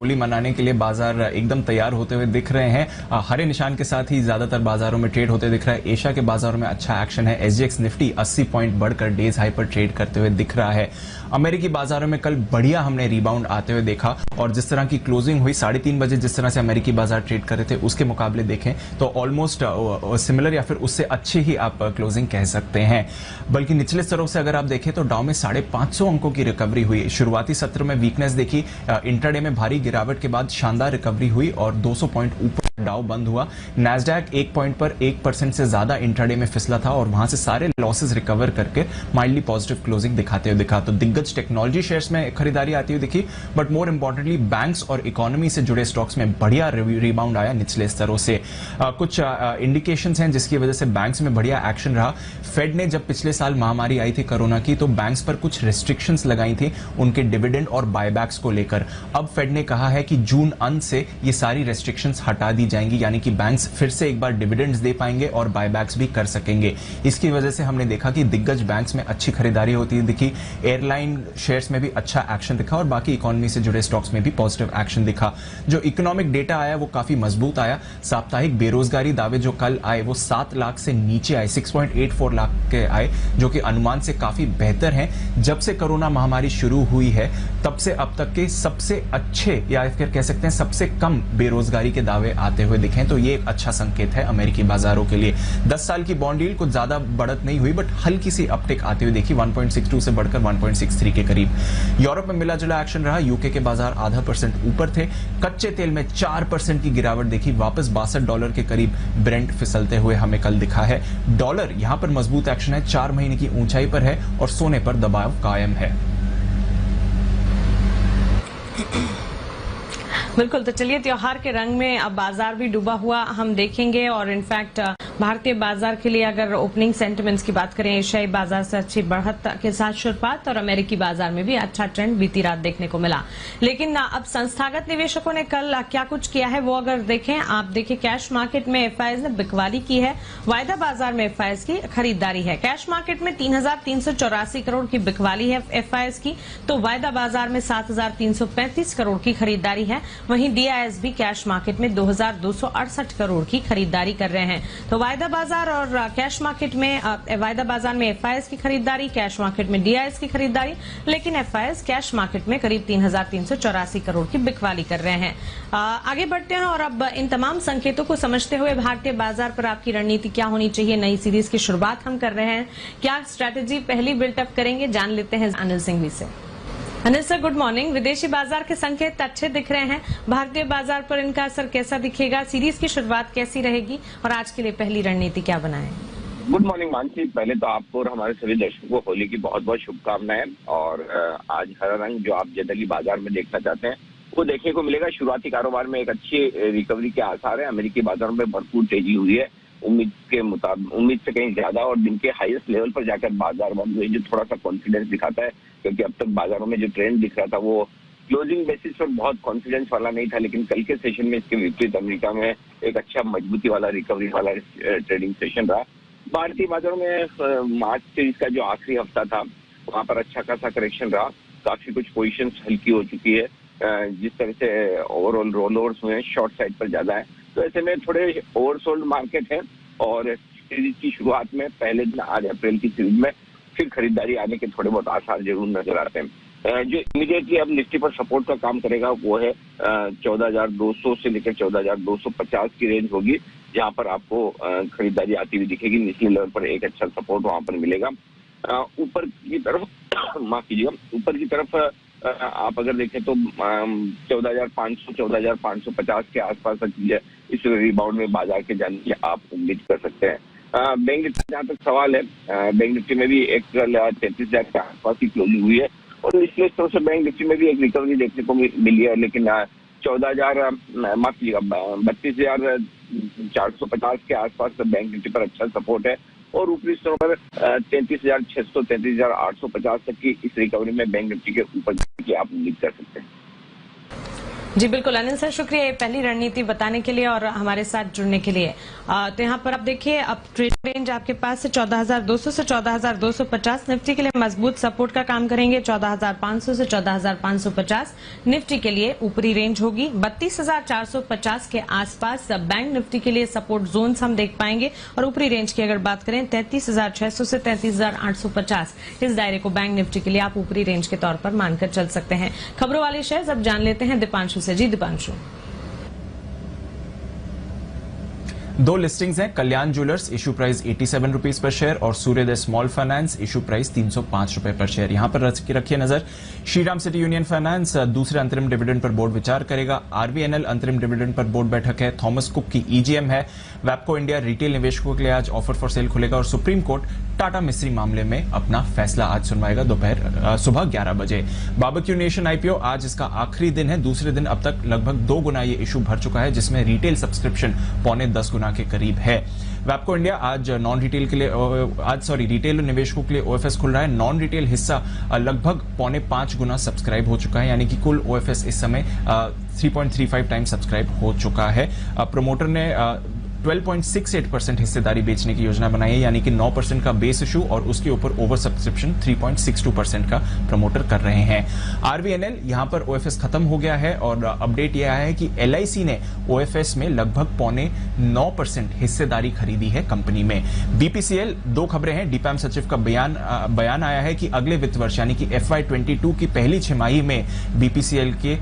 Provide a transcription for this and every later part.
होली मनाने के लिए बाजार एकदम तैयार होते हुए दिख रहे हैं। हरे निशान के साथ ही ज्यादातर बाजारों में ट्रेड होते दिख रहा है। एशिया के बाजारों में अच्छा एक्शन है। एसजीएक्स निफ्टी 80 पॉइंट बढ़कर डेज हाई पर ट्रेड करते हुए दिख रहा है। अमेरिकी बाजारों में कल बढ़िया हमने रिबाउंड आते हुए देखा और जिस तरह की क्लोजिंग हुई 3:30 बजे जिस तरह से अमेरिकी बाजार ट्रेड कर रहे थे उसके मुकाबले देखें तो ऑलमोस्ट सिमिलर या फिर उससे अच्छी ही आप क्लोजिंग कह सकते हैं। बल्कि निचले स्तरों से अगर आप देखें तो डाउ में 550 अंकों की रिकवरी हुई। शुरुआती सत्र में वीकनेस देखी, इंट्राडे में भारी गिरावट के बाद शानदार रिकवरी हुई और 200 पॉइंट ऊपर डाउ बंद हुआ। नैस्डैक 1 पॉइंट पर 1% से ज्यादा इंट्राडे में फिसला था और वहां से सारे लॉसेस रिकवर करके माइल्डली पॉजिटिव क्लोजिंग दिखाते हुए दिखा। तो दिग्गज टेक्नोलॉजी शेयर्स में खरीदारी आती हुई दिखी, बट मोर इंपॉर्टेंटली बैंक्स और इकोनॉमी से जुड़े स्टॉक्स में बढ़िया रिबाउंड आया निचले स्तरों से। कुछ इंडिकेशंस हैं जिसकी वजह से बैंक्स में बढ़िया एक्शन रहा। फेड ने जब पिछले साल महामारी आई थी कोरोना की तो बैंक्स पर कुछ रिस्ट्रिक्शंस लगाई थी उनके डिविडेंड और बायबैक्स को लेकर। अब फेड ने कहा है कि जून अंत से ये सारी रिस्ट्रिक्शंस हटा दी जाएंगी, यानी कि बैंक्स फिर से एक बार डिविडेंड्स दे पाएंगे और बायबैक्स भी कर सकेंगे। इसकी वजह से हमने देखा कि दिग्गज बैंक्स में अच्छी खरीदारी होती दिखी। एयरलाइन शेयर्स में भी अच्छा एक्शन दिखा और बाकी इकोनॉमी से जुड़े स्टॉक्स में भी पॉजिटिव एक्शन दिखा। जो इकोनॉमिक डेटा आया वो काफी मजबूत आया। साप्ताहिक बेरोजगारी दावे जो कल आए वो 7 लाख से नीचे आए, 6.84 लाख के आए, जो कि अनुमान से काफी बेहतर हैं। जब से कोरोना महामारी शुरू हुई है तब से अब तक के सबसे अच्छे या फिर कह सकते हैं सबसे कम बेरोजगारी के दावे आते हुए दिखे। तो ये एक अच्छा संकेत है अमेरिकी बाजारों के लिए। 10 साल की बॉन्ड यील्ड कुछ ज्यादा बढ़त नहीं हुई, बट हल्की सी अपटिक आती हुई देखी, 1.62 से बढ़कर 1.63 के करीब। यूरोप में मिला जुला एक्शन रहा। यूके के बाजार ½ % ऊपर थे। कच्चे तेल में 4% की गिरावट देखी, वापस $62 के करीब ब्रेंट फिसलते हुए हमें कल दिखा है। डॉलर यहां पर मजबूत एक्शन है, 4 महीने की ऊंचाई पर है और सोने पर दबाव कायम है। बिल्कुल, तो चलिए त्योहार के रंग में अब बाजार भी डूबा हुआ हम देखेंगे और इनफैक्ट भारतीय बाजार के लिए अगर ओपनिंग सेंटिमेंट्स की बात करें, एशियाई बाजार से अच्छी बढ़त के साथ शुरुआत और अमेरिकी बाजार में भी अच्छा ट्रेंड बीती रात देखने को मिला। लेकिन अब संस्थागत निवेशकों ने कल क्या कुछ किया है वो अगर देखें, आप देखिए कैश मार्केट में एफआईआईज ने बिकवाली की है, वायदा बाजार में एफआईआईज की खरीदारी है। कैश मार्केट में 3,384 करोड़ की बिकवाली है एफआईआईज की, तो वायदा बाजार में 7,335 करोड़ की खरीदारी है। वहीं डीआईएस भी कैश मार्केट में 2,268 करोड़ की खरीदारी कर रहे हैं। तो वायदा बाजार और कैश मार्केट में वायदा बाजार में एफआईआईज की खरीदारी, कैश मार्केट में डीआईएस की खरीदारी, लेकिन एफआईआईज कैश मार्केट में करीब 3,384 करोड़ की बिकवाली कर रहे हैं। आगे बढ़ते हैं और अब इन तमाम संकेतों को समझते हुए भारतीय बाजार पर आपकी रणनीति क्या होनी चाहिए, नई सीरीज की शुरुआत हम कर रहे हैं, क्या स्ट्रैटेजी पहली बिल्टअप करेंगे, जान लेते हैं अनिल सिंघवी से। Anil sir, good morning. विदेशी बाजार के संकेत अच्छे दिख रहे हैं, भारतीय बाजार पर इनका असर कैसा दिखेगा, सीरीज की शुरुआत कैसी रहेगी और आज के लिए पहली रणनीति क्या बनाएं? गुड मॉर्निंग मानसी, पहले तो आपको और हमारे सभी दर्शकों को होली की बहुत बहुत शुभकामनाएं। और आज हरा रंग जो आप जनरली बाजार में देखना चाहते हैं वो देखने को मिलेगा। शुरुआती कारोबार में एक अच्छी रिकवरी के आसार है। अमेरिकी बाजारों में भरपूर तेजी हुई है, उम्मीद के मुताबिक, उम्मीद से कहीं ज्यादा, और दिन के हाईएस्ट लेवल पर जाकर बाजार बंद हुए, जो थोड़ा सा कॉन्फिडेंस दिखाता है, क्योंकि अब तक बाजारों में जो ट्रेंड दिख रहा था वो क्लोजिंग बेसिस पर बहुत कॉन्फिडेंस वाला नहीं था, लेकिन कल के सेशन में इसके विपरीत अमेरिका में एक अच्छा मजबूती वाला रिकवरी वाला ट्रेडिंग सेशन रहा। भारतीय बाजारों में मार्च सीरीज का जो आखिरी हफ्ता था वहां पर अच्छा खासा करेक्शन रहा, काफी कुछ पोजीशंस हल्की हो चुकी है। जिस तरह से ओवरऑल रोल ओवर्स हुए शॉर्ट साइड पर ज्यादा है, तो ऐसे में थोड़े ओवरसोल्ड मार्केट है और सीरीज की शुरुआत में पहले दिन आज अप्रैल की सीरीज में फिर खरीदारी आने के थोड़े बहुत आसार जरूर नजर आते हैं। जो इमीडिएटली अब निफ्टी पर सपोर्ट का काम करेगा वो है 14,200 से लेकर 14,250 की रेंज होगी, जहां पर आपको खरीदारी आती हुई दिखेगी। निचले लेवल पर एक अच्छा सपोर्ट वहां पर मिलेगा। ऊपर की तरफ माफ कीजिएगा, ऊपर की तरफ आप अगर देखें तो 14,500 14,550 के आसपास तक इस रिबाउंड में बाजार के जाने की आप उम्मीद कर सकते हैं। बैंक निफ्टी जहां तक सवाल है, बैंक निफ्टी में भी एक 33,000 के आसपास की क्लोजिंग हुई है और निचले स्तर से बैंक निफ्टी में भी एक रिकवरी देखने को मिली है, लेकिन 14,000 माफ कीजिएगा 32,450 के आसपास बैंक निफ्टी पर अच्छा सपोर्ट है और ऊपरी स्तरों पर 33,600 33,850 तक की इस रिकवरी में बैंक निफ्टी के ऊपर की आप उम्मीद कर सकते हैं। जी बिल्कुल अनिल सर, शुक्रिया ये पहली रणनीति बताने के लिए और हमारे साथ जुड़ने के लिए। तो यहाँ पर आप देखिए, अब ट्रेड रेंज आपके पास है 14,200 से 14,250। निफ्टी के लिए मजबूत सपोर्ट का काम करेंगे 14,500 से 14,550। निफ्टी के लिए ऊपरी रेंज होगी 32,450 के आसपास। बैंक निफ्टी के लिए सपोर्ट जोन्स हम देख पाएंगे और ऊपरी रेंज की अगर बात करें 33,600 से 33,850। इस दायरे को बैंक निफ्टी के लिए आप ऊपरी रेंज के तौर पर मानकर चल सकते हैं। खबरों वाले शेयर्स अब जान लेते हैं दीपांशु से। जी दीपांशु। दो लिस्टिंग्स हैं। Kalyan jewellers issue price 87 rupees पर शेयर और Suryoday small finance issue price 305 रुपए पर शेयर। यहां पर रखिए नजर। श्रीराम सिटी यूनियन फाइनेंस दूसरे अंतरिम डिविडेंड पर बोर्ड विचार करेगा। आरबीएनएल अंतरिम डिविडेंड पर बोर्ड बैठक है। थॉमस कुक की ईजीएम है। वैपको इंडिया रिटेल निवेशकों के लिए आज ऑफर फॉर सेल खुलेगा और सुप्रीम कोर्ट टाटा मिस्त्री मामले में अपना फैसला आज सुनवाएगा सुबह 11 बजे। बारबेक्यू नेशन आईपीओ आज इसका आखिरी दिन है। दूसरे दिन अब तक लगभग 2 गुना ये इशू भर चुका है, जिसमें रिटेल सब्सक्रिप्शन पौने 10 गुना के करीब है। वैपको इंडिया आज रिटेल निवेशकों के लिए ओएफएस खुल रहा है। नॉन रिटेल हिस्सा लगभग पौने 5 गुना सब्सक्राइब हो चुका है, यानी कि कुल ओएफएस इस समय 3.35 टाइम सब्सक्राइब हो चुका है। प्रमोटर ने 12.68% हिस्सेदारी बेचने की योजना बनाई है, यानी कि 9% का बेस इशू और उसके ऊपर ओवर सब्सक्रिप्शन 3.62% का प्रमोटर कर रहे हैं। आरबीएनएल यहां पर ओएफएस खत्म हो गया है और अपडेट यह आया है कि एलआईसी ने ओएफएस में लगभग पौने 9% हिस्सेदारी खरीदी है कंपनी में। बीपीसीएल, दो खबरें हैं। डीपैम सचिव का बयान आया है कि अगले वित्त वर्ष यानी कि FY22 की पहली छमाही में बीपीसीएल के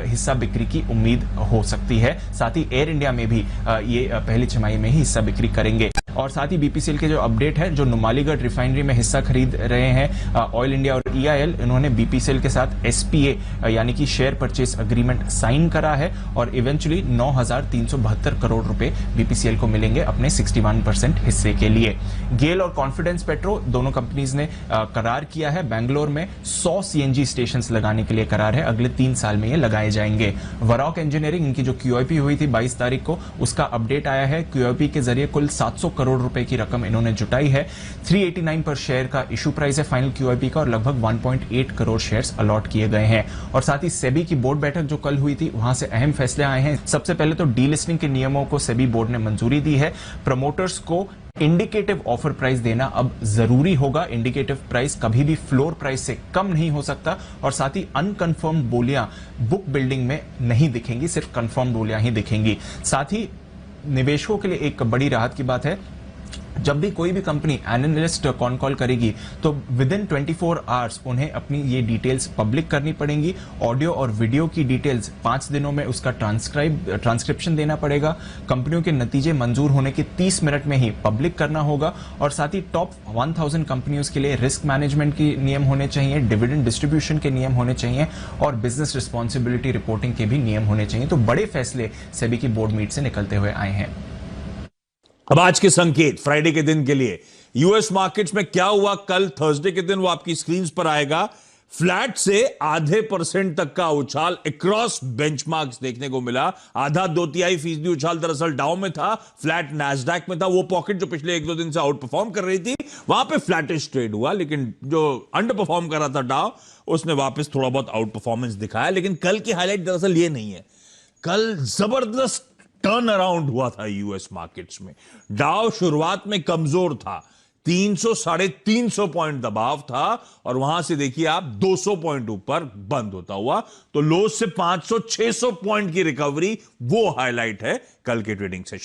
हिस्सा बिक्री की उम्मीद हो सकती है। साथ ही एयर इंडिया में भी ये पहली छमाही में ही हिस्सा बिक्री करेंगे। और साथ ही बीपीसीएल के जो अपडेट है, जो नुमालीगढ़ रिफाइनरी में हिस्सा खरीद रहे हैं ऑयल इंडिया और ईआईएल, इन्होंने बीपीसीएल के साथ एसपीए यानी कि शेयर परचेज अग्रीमेंट साइन करा है और इवेंचुअली 9,372 करोड़ रुपए बीपीसीएल को मिलेंगे अपने 61% हिस्से के लिए। गेल और कॉन्फिडेंस पेट्रो दोनों कंपनीज ने करार किया है। बैंगलोर में 100 सीएनजी स्टेशन लगाने के लिए करार है। अगले 3 साल में ये लगाए जाएंगे। वरॉक इंजीनियरिंग, इनकी जो क्यूआईपी हुई थी 22 तारीख को, उसका अपडेट आया है। क्यूआईपी के जरिए कुल 700 करोड़ रुपए की रकम इन्होंने जुटाई है। 389 पर शेयर का इशू प्राइस है फाइनल क्यूआईपी का और लगभग 1.8 करोड़ शेयर्स अलॉट किए गए हैं। और साथ ही सेबी की बोर्ड बैठक जो कल हुई थी, वहां से अहम फैसले आए हैं। सबसे पहले तो डीलिस्टिंग के नियमों को सेबी बोर्ड ने मंजूरी दी है। प्रमोटर्स को इंडिकेटिव ऑफर प्राइस देना अब जरूरी होगा। इंडिकेटिव प्राइस कभी भी फ्लोर प्राइस से कम नहीं हो सकता। और साथ ही अनकंफर्म्ड बोलियां बुक बिल्डिंग में नहीं दिखेंगी, सिर्फ कंफर्म बोलियां ही दिखेंगी। साथ ही निवेशकों के लिए एक बड़ी राहत की बात है, जब भी कोई भी कंपनी एनालिस्ट कॉन कॉल करेगी तो विद इन 24 आवर्स उन्हें अपनी ये डिटेल्स पब्लिक करनी पड़ेंगी। ऑडियो और वीडियो की डिटेल्स 5 दिनों में उसका ट्रांसक्रिप्शन देना पड़ेगा। कंपनियों के नतीजे मंजूर होने के 30 मिनट में ही पब्लिक करना होगा। और साथ ही टॉप 1000 कंपनियों के लिए रिस्क मैनेजमेंट के नियम होने चाहिए, डिविडेंड डिस्ट्रीब्यूशन के नियम होने चाहिए और बिजनेस रिस्पॉन्सिबिलिटी रिपोर्टिंग के भी नियम होने चाहिए। तो बड़े फैसले सेबी की बोर्ड मीट से निकलते हुए आए हैं। अब आज के संकेत फ्राइडे के दिन के लिए यूएस मार्केट्स में क्या हुआ कल थर्सडे के दिन, वो आपकी स्क्रीन पर आएगा। फ्लैट से आधे % तक का उछाल अक्रॉस बेंचमार्क्स देखने को मिला। आधा 2/3% उछाल दरअसल डाउ में था, फ्लैट नैस्डैक में था। वो पॉकेट जो पिछले 1-2 दिन से आउट परफॉर्म कर रही थी, वहां पे फ्लैटिश ट्रेड हुआ, लेकिन जो अंडर परफॉर्म कर रहा था डाउ, उसने वापस थोड़ा बहुत आउट परफॉर्मेंस दिखाया। लेकिन कल की हाईलाइट दरअसल ये नहीं है। कल जबरदस्त टर्न अराउंड हुआ था यूएस मार्केट्स में। डाउ शुरुआत में कमजोर था, 300-350 पॉइंट दबाव था और वहां से देखिए आप 200 पॉइंट ऊपर बंद होता हुआ। तो लो से 500-600 पॉइंट की रिकवरी, वो हाईलाइट है कल के ट्रेडिंग सेशन।